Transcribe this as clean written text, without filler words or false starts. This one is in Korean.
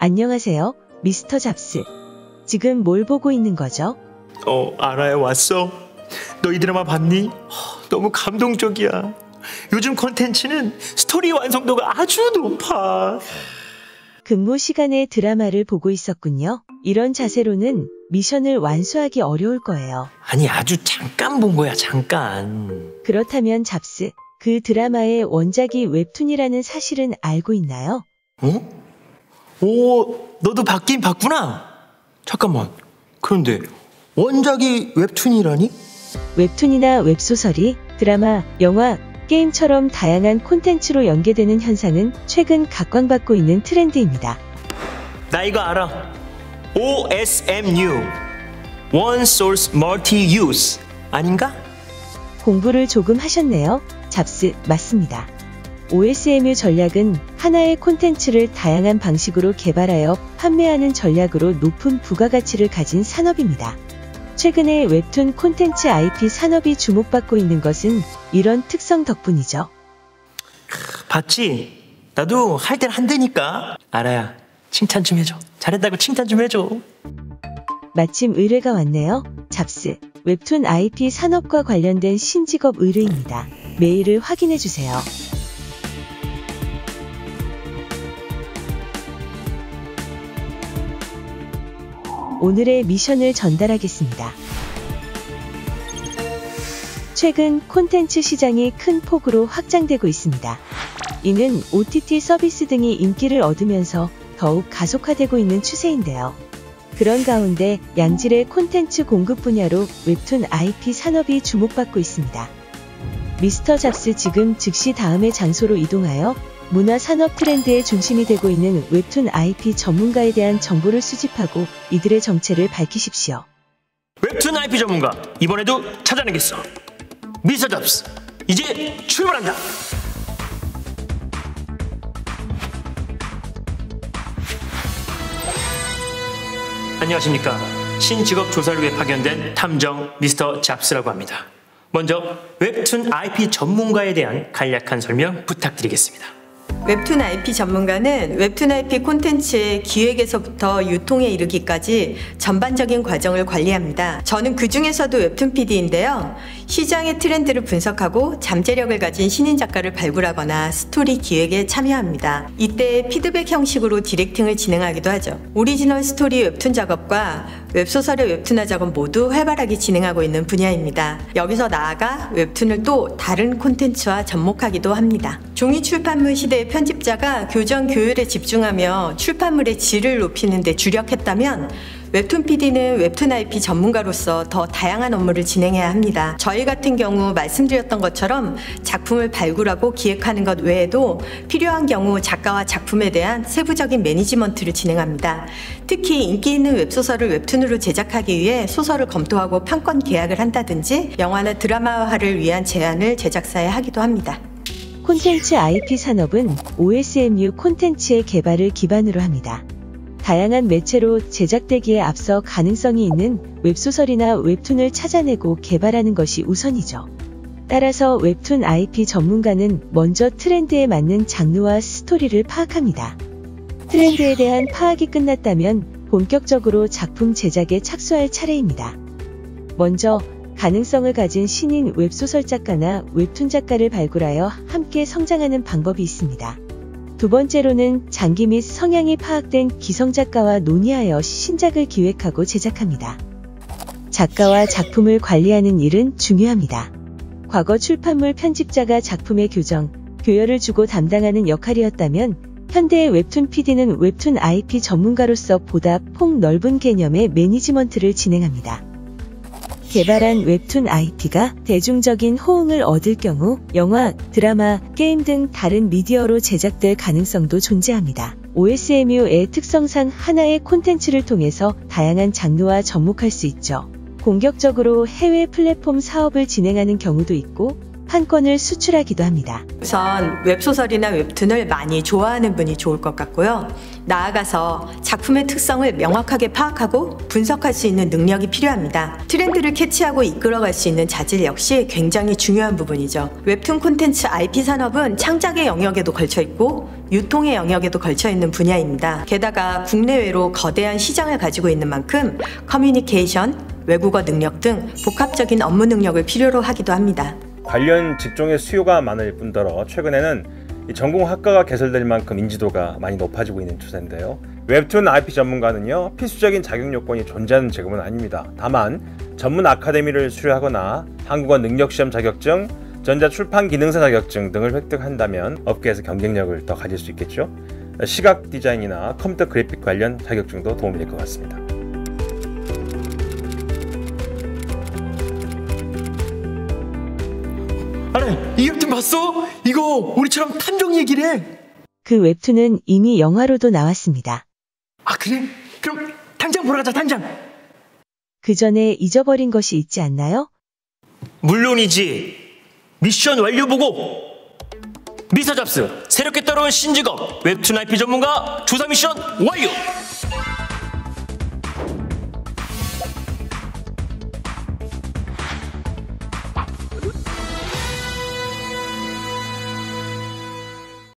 안녕하세요, 미스터 잡스. 지금 뭘 보고 있는 거죠? 알아야 왔어. 너 이 드라마 봤니? 너무 감동적이야. 요즘 콘텐츠는 스토리 완성도가 아주 높아. 근무 시간에 드라마를 보고 있었군요. 이런 자세로는 미션을 완수하기 어려울 거예요. 아니, 아주 잠깐 본 거야, 잠깐. 그렇다면 잡스, 그 드라마의 원작이 웹툰이라는 사실은 알고 있나요? 너도 봤긴 봤구나. 잠깐만. 그런데 원작이 웹툰이라니? 웹툰이나 웹소설이 드라마, 영화, 게임처럼 다양한 콘텐츠로 연계되는 현상은 최근 각광받고 있는 트렌드입니다. 나 이거 알아. OSMU, One Source Multi-Use 아닌가? 공부를 조금 하셨네요. 잡스, 맞습니다. OSMU 전략은 하나의 콘텐츠를 다양한 방식으로 개발하여 판매하는 전략으로 높은 부가가치를 가진 산업입니다. 최근에 웹툰 콘텐츠 IP 산업이 주목받고 있는 것은 이런 특성 덕분이죠. 봤지? 나도 할 땐 한다니까. 알아야, 칭찬 좀 해줘. 잘했다고 칭찬 좀 해줘. 마침 의뢰가 왔네요. 잡스, 웹툰 IP 산업과 관련된 신직업 의뢰입니다. 메일을 확인해주세요. 오늘의 미션을 전달하겠습니다. 최근 콘텐츠 시장이 큰 폭으로 확장되고 있습니다. 이는 OTT 서비스 등이 인기를 얻으면서 더욱 가속화되고 있는 추세인데요. 그런 가운데 양질의 콘텐츠 공급 분야로 웹툰 IP 산업이 주목받고 있습니다. 미스터 잡스 지금 즉시 다음의 장소로 이동하여 문화 산업 트렌드의 중심이 되고 있는 웹툰 IP 전문가에 대한 정보를 수집하고 이들의 정체를 밝히십시오. 웹툰 IP 전문가, 이번에도 찾아내겠어. 미스터 잡스, 이제 출발한다. 안녕하십니까. 신직업 조사를 위해 파견된 탐정 미스터 잡스라고 합니다. 먼저 웹툰 IP 전문가에 대한 간략한 설명 부탁드리겠습니다. 웹툰 IP 전문가는 웹툰 IP 콘텐츠의 기획에서부터 유통에 이르기까지 전반적인 과정을 관리합니다. 저는 그 중에서도 웹툰 PD인데요. 시장의 트렌드를 분석하고 잠재력을 가진 신인 작가를 발굴하거나 스토리 기획에 참여합니다. 이때 피드백 형식으로 디렉팅을 진행하기도 하죠. 오리지널 스토리 웹툰 작업과 웹소설의 웹툰화 작업 모두 활발하게 진행하고 있는 분야입니다. 여기서 나아가 웹툰을 또 다른 콘텐츠와 접목하기도 합니다. 종이 출판물 시대의 편집자가 교정 교율에 집중하며 출판물의 질을 높이는 데 주력했다면 웹툰 PD는 웹툰 IP 전문가로서 더 다양한 업무를 진행해야 합니다. 저희 같은 경우 말씀드렸던 것처럼 작품을 발굴하고 기획하는 것 외에도 필요한 경우 작가와 작품에 대한 세부적인 매니지먼트를 진행합니다. 특히 인기 있는 웹소설을 웹툰으로 제작하기 위해 소설을 검토하고 판권 계약을 한다든지 영화나 드라마화를 위한 제안을 제작사에 하기도 합니다. 콘텐츠 IP 산업은 OSMU 콘텐츠의 개발을 기반으로 합니다. 다양한 매체로 제작되기에 앞서 가능성이 있는 웹소설이나 웹툰을 찾아내고 개발하는 것이 우선이죠. 따라서 웹툰 IP 전문가는 먼저 트렌드에 맞는 장르와 스토리를 파악합니다. 트렌드에 대한 파악이 끝났다면 본격적으로 작품 제작에 착수할 차례입니다. 먼저 가능성을 가진 신인 웹소설 작가나 웹툰 작가를 발굴하여 함께 성장하는 방법이 있습니다. 두 번째로는 장기 및 성향이 파악된 기성 작가와 논의하여 신작을 기획하고 제작합니다. 작가와 작품을 관리하는 일은 중요합니다. 과거 출판물 편집자가 작품의 교정, 교열을 주고 담당하는 역할이었다면 현대의 웹툰 PD는 웹툰 IP 전문가로서 보다 폭넓은 개념의 매니지먼트를 진행합니다. 개발한 웹툰 IP가 대중적인 호응을 얻을 경우 영화, 드라마, 게임 등 다른 미디어로 제작될 가능성도 존재합니다. OSMU의 특성상 하나의 콘텐츠를 통해서 다양한 장르와 접목할 수 있죠. 공격적으로 해외 플랫폼 사업을 진행하는 경우도 있고 판권을 수출하기도 합니다. 우선 웹소설이나 웹툰을 많이 좋아하는 분이 좋을 것 같고요. 나아가서 작품의 특성을 명확하게 파악하고 분석할 수 있는 능력이 필요합니다. 트렌드를 캐치하고 이끌어갈 수 있는 자질 역시 굉장히 중요한 부분이죠. 웹툰 콘텐츠 IP 산업은 창작의 영역에도 걸쳐 있고 유통의 영역에도 걸쳐 있는 분야입니다. 게다가 국내외로 거대한 시장을 가지고 있는 만큼 커뮤니케이션, 외국어 능력 등 복합적인 업무 능력을 필요로 하기도 합니다. 관련 직종의 수요가 많을 뿐더러 최근에는 전공 학과가 개설될 만큼 인지도가 많이 높아지고 있는 추세인데요. 웹툰 IP 전문가는요, 필수적인 자격 요건이 존재하는 직업은 아닙니다. 다만 전문 아카데미를 수료하거나 한국어 능력시험 자격증, 전자출판기능사 자격증 등을 획득한다면 업계에서 경쟁력을 더 가질 수 있겠죠. 시각 디자인이나 컴퓨터 그래픽 관련 자격증도 도움이 될 것 같습니다. 아니, 이 웹툰 봤어? 이거 우리처럼 탐정 얘기래. 그 웹툰은 이미 영화로도 나왔습니다. 아, 그래? 그럼 당장 보러 가자, 당장. 그 전에 잊어버린 것이 있지 않나요? 물론이지. 미션 완료 보고. 미스터 잡스, 새롭게 따라온 신직업 웹툰 IP 전문가 조사 미션 완료.